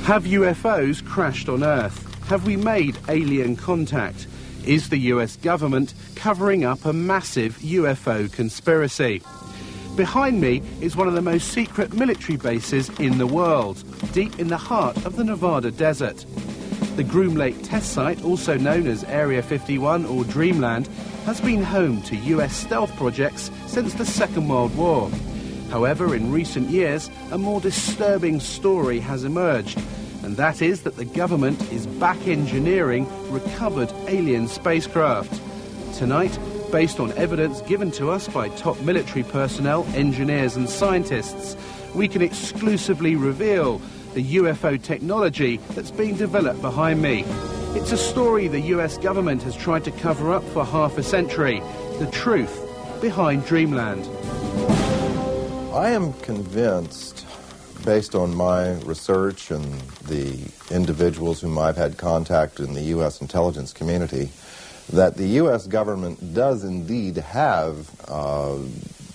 Have UFOs crashed on Earth? Have we made alien contact? Is the US government covering up a massive UFO conspiracy? Behind me is one of the most secret military bases in the world, deep in the heart of the Nevada desert. The Groom Lake test site, also known as Area 51 or Dreamland, has been home to US stealth projects since the Second World War. However, in recent years, a more disturbing story has emerged, and that is that the government is back engineering recovered alien spacecraft. Tonight, based on evidence given to us by top military personnel, engineers and scientists, we can exclusively reveal the UFO technology that's being developed behind me. It's a story the US government has tried to cover up for half a century. The truth behind Dreamland. I am convinced, based on my research and the individuals whom I've had contact in the U.S. intelligence community, that the U.S. government does indeed have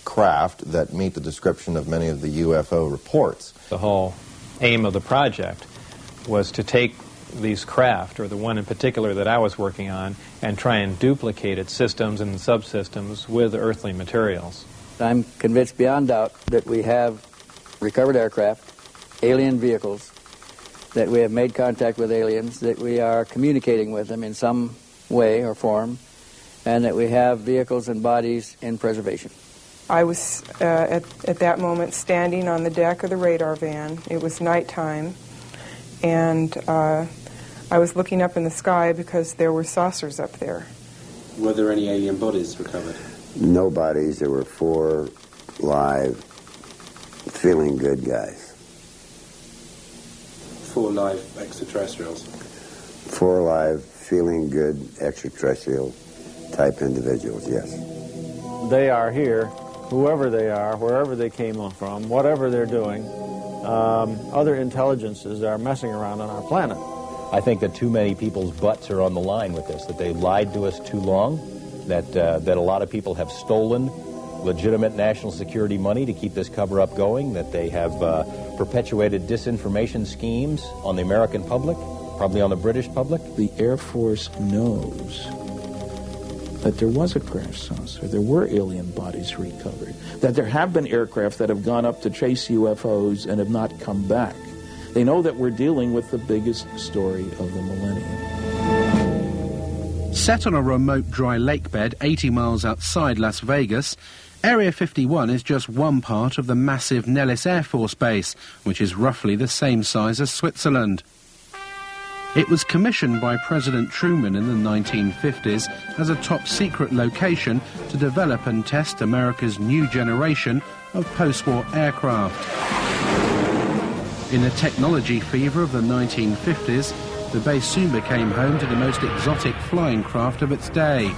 craft that meet the description of many of the UFO reports. The whole aim of the project was to take these craft, or the one in particular that I was working on, and try and duplicate its systems and subsystems with earthly materials. I'm convinced beyond doubt that we have recovered aircraft, alien vehicles, that we have made contact with aliens, that we are communicating with them in some way or form, and that we have vehicles and bodies in preservation. I was, at that moment, standing on the deck of the radar van. It was nighttime, and I was looking up in the sky because there were saucers up there. Were there any alien bodies recovered? No bodies. There were 4 live, feeling good guys. 4 live extraterrestrials? 4 live, feeling good extraterrestrial type individuals, yes. They are here, whoever they are, wherever they came from, whatever they're doing. Other intelligences are messing around on our planet. I think that too many people's butts are on the line with this, that they lied to us too long, that a lot of people have stolen legitimate national security money to keep this cover-up going, that they have perpetuated disinformation schemes on the American public, probably on the British public. The Air Force knows that there was a crash saucer, there were alien bodies recovered, that there have been aircraft that have gone up to chase UFOs and have not come back. They know that we're dealing with the biggest story of the millennium. Set on a remote dry lake bed 80 miles outside Las Vegas, Area 51 is just one part of the massive Nellis Air Force Base, which is roughly the same size as Switzerland. It was commissioned by President Truman in the 1950s as a top-secret location to develop and test America's new generation of post-war aircraft. In the technology fever of the 1950s, the base soon became home to the most exotic flying craft of its day.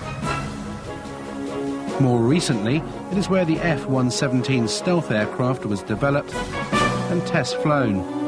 More recently, it is where the F-117 stealth aircraft was developed and test flown.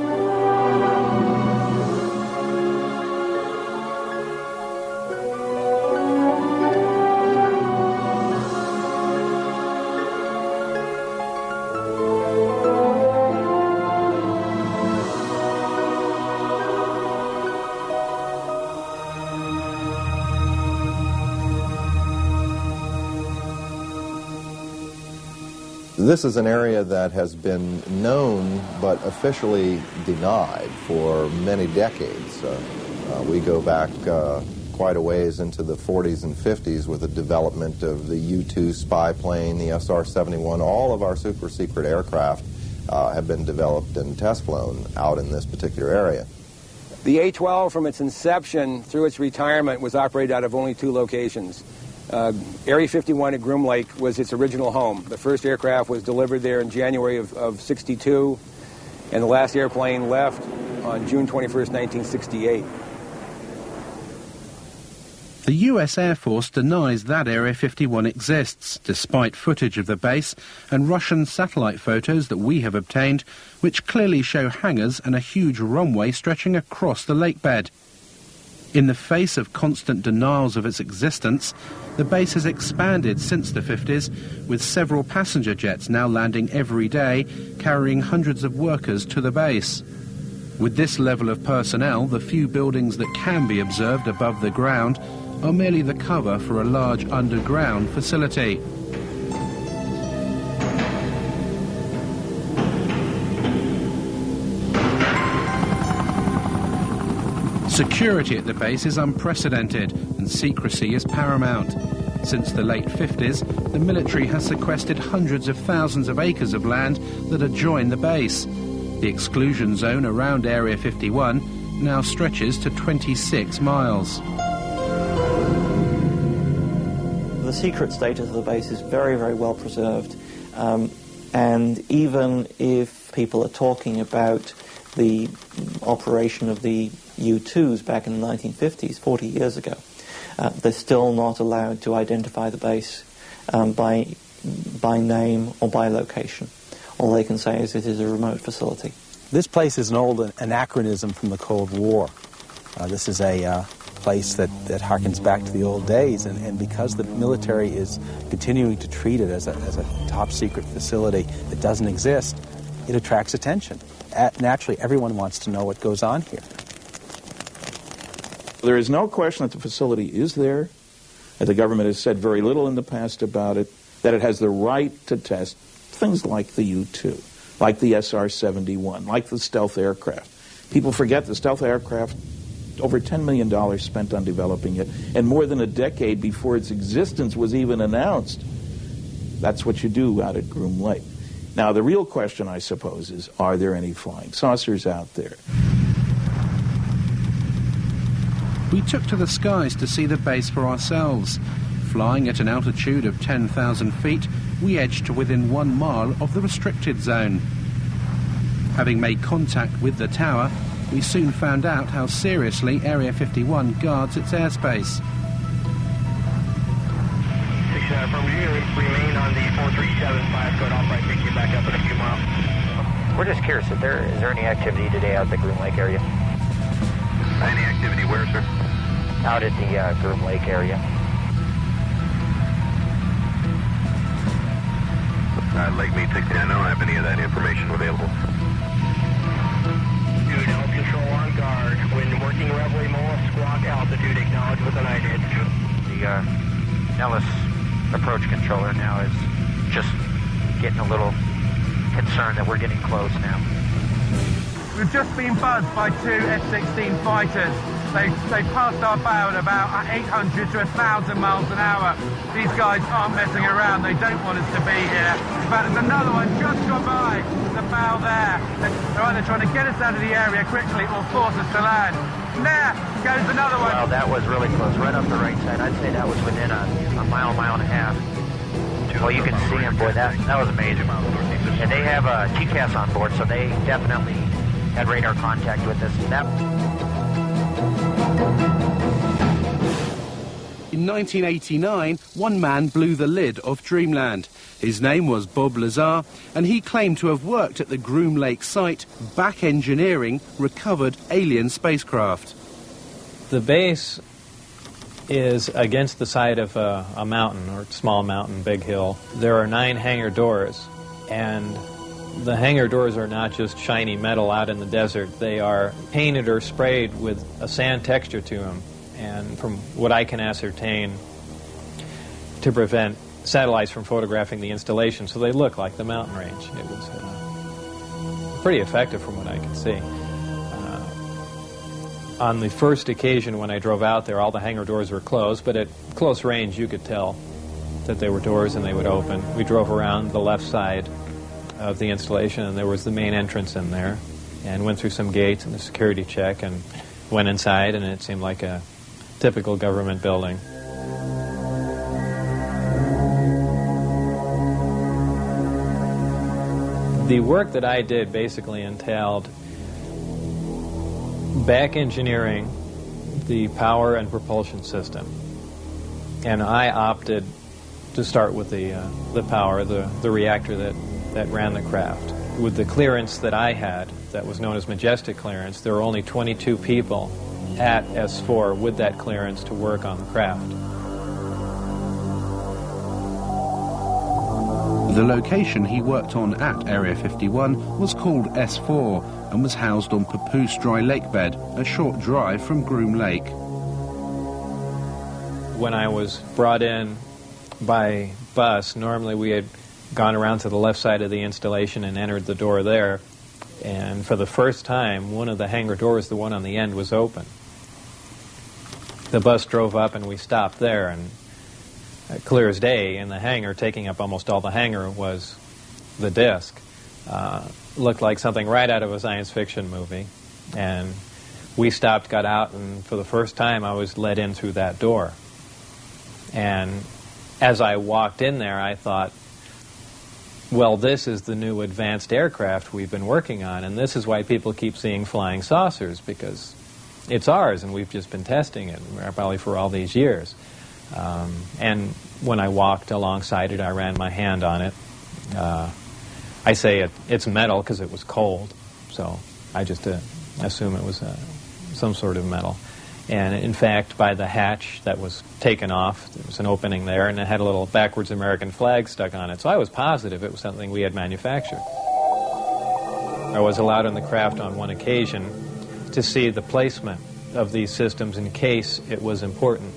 This is an area that has been known but officially denied for many decades. We go back quite a ways into the 40s and 50s with the development of the U-2 spy plane, the SR-71. All of our super-secret aircraft have been developed and test flown out in this particular area. The A-12, from its inception through its retirement, was operated out of only 2 locations. Area 51 at Groom Lake was its original home. The first aircraft was delivered there in January of 62, and the last airplane left on June 21st, 1968. The US Air Force denies that Area 51 exists, despite footage of the base and Russian satellite photos that we have obtained, which clearly show hangars and a huge runway stretching across the lake bed. In the face of constant denials of its existence, the base has expanded since the 50s, with several passenger jets now landing every day, carrying hundreds of workers to the base. With this level of personnel, the few buildings that can be observed above the ground are merely the cover for a large underground facility. Security at the base is unprecedented and secrecy is paramount. Since the late 50s, the military has sequestered hundreds of thousands of acres of land that adjoin the base. The exclusion zone around Area 51 now stretches to 26 miles. The secret status of the base is very, very well preserved. And even if people are talking about the operation of the U-2s back in the 1950s, 40 years ago, they're still not allowed to identify the base by name or by location. All they can say is it is a remote facility. This place is an old anachronism from the Cold War. This is a place that harkens back to the old days, and because the military is continuing to treat it as a top-secret facility that doesn't exist, it attracts attention. Naturally, everyone wants to know what goes on here. There is no question that the facility is there, that the government has said very little in the past about it, that it has the right to test things like the U-2, like the SR-71, like the stealth aircraft. People forget the stealth aircraft, over $10 million spent on developing it, and more than a decade before its existence was even announced. That's what you do out at Groom Lake. Now, the real question, I suppose, is, are there any flying saucers out there? We took to the skies to see the base for ourselves. Flying at an altitude of 10,000 feet, we edged to within 1 mile of the restricted zone. Having made contact with the tower, we soon found out how seriously Area 51 guards its airspace. 69 from you, remain on the 4375 code off right, pick you back up in a few miles. We're just curious, is there any activity today out at the Groom Lake area? Any activity where, sir? Out at the Groom Lake area. Lake Mead 69, I don't have any of that information available. Dude, help control on guard. When working Reveille Mola squawk altitude, acknowledge with an ID. The Nellis approach controller now is just getting a little concerned that we're getting close now. We've just been buzzed by 2 F-16 fighters. They passed our bow at about 800 to 1,000 miles an hour. These guys aren't messing around. They don't want us to be here. In fact, there's another one just gone by the bow there. They're either trying to get us out of the area quickly or force us to land. There goes another one. Well, that was really close, right off the right side. I'd say that was within a mile and a half. Well, you can see him, boy, that was amazing. And they have TCAS on board, so they definitely had radar contact with us. In 1989, one man blew the lid off Dreamland. His name was Bob Lazar, and he claimed to have worked at the Groom Lake site, back engineering recovered alien spacecraft. The base is against the side of a mountain, or small mountain, big hill. There are 9 hangar doors, and the hangar doors are not just shiny metal out in the desert. They are painted or sprayed with a sand texture to them, and from what I can ascertain, to prevent satellites from photographing the installation, so they look like the mountain range. It was pretty effective from what I could see. On the first occasion when I drove out there, all the hangar doors were closed, but at close range you could tell that they were doors and they would open. We drove around the left side of the installation, and there was the main entrance in there, and went through some gates and a security check and went inside, and it seemed like a typical government building. The work that I did basically entailed back engineering the power and propulsion system, and I opted to start with the power, the reactor that ran the craft. With the clearance that I had, that was known as Majestic clearance, there were only 22 people at S4 with that clearance to work on the craft. The location he worked on at Area 51 was called S4, and was housed on Papoose Dry Lake Bed, a short drive from Groom Lake. When I was brought in by bus, normally we had gone around to the left side of the installation and entered the door there. And for the first time, one of the hangar doors, the one on the end, was open. The bus drove up and we stopped there, and clear as day in the hangar, taking up almost all the hangar, was the disc. Looked like something right out of a science fiction movie. And we stopped, got out, and for the first time I was led in through that door. And as I walked in there, I thought, well, this is the new advanced aircraft we've been working on, and this is why people keep seeing flying saucers, because it's ours, and we've just been testing it, probably for all these years. And when I walked alongside it, I ran my hand on it. I say it's metal because it was cold, so I just assume it was some sort of metal. And in fact, by the hatch that was taken off, there was an opening there, and it had a little backwards American flag stuck on it. So I was positive it was something we had manufactured. I was allowed on the craft on one occasion to see the placement of these systems in case it was important